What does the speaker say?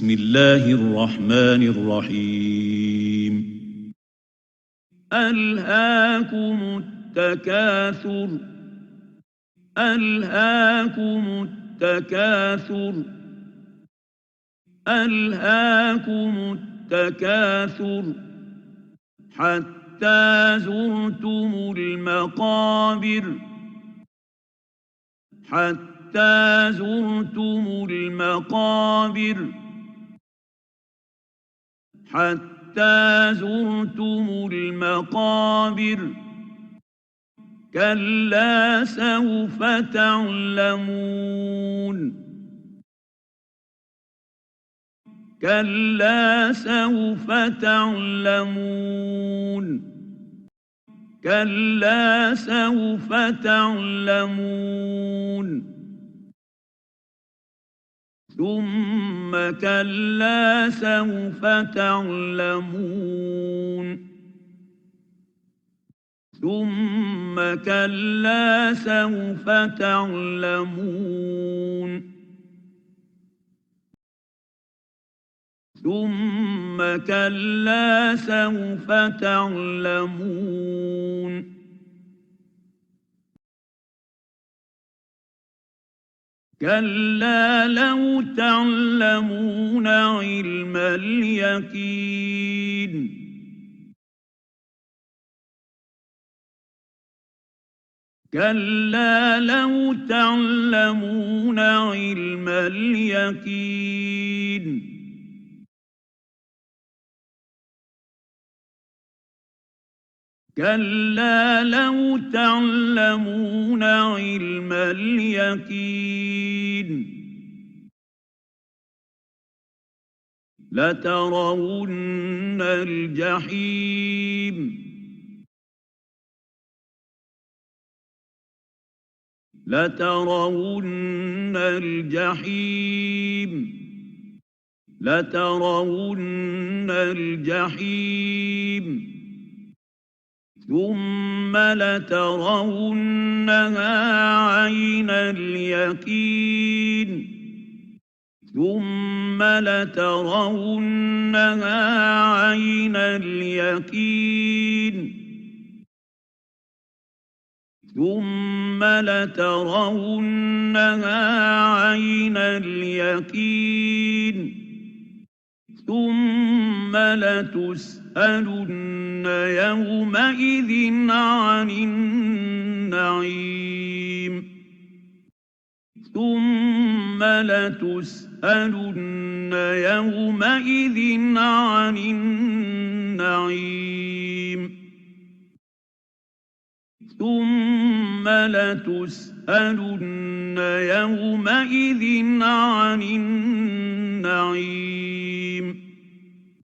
بسم الله الرحمن الرحيم ألهاكم التكاثر ألهاكم التكاثر ألهاكم التكاثر حتى زرتم المقابر حتى زرتم المقابر حتى زرتم المقابر كلا سوف تعلمون كلا سوف تعلمون كلا سوف تعلمون ثم كلا سوف تعلمون ثم كلا سوف تعلمون ثم كلا سوف تعلمون كلا لو تعلمون علم اليقين كلا لو تعلمون علم اليقين كلا لو تعلمون علم اليقين لترون الجحيم لترون الجحيم لترون الجحيم ثم لترونها عين اليقين ثم لترونها عين اليقين ثم لترونها عين اليقين ثم لتسألن يومئذ عن النعيم ثم لتسألن يومئذ عن النعيم ثم لتسألن يومئذ عن النعيم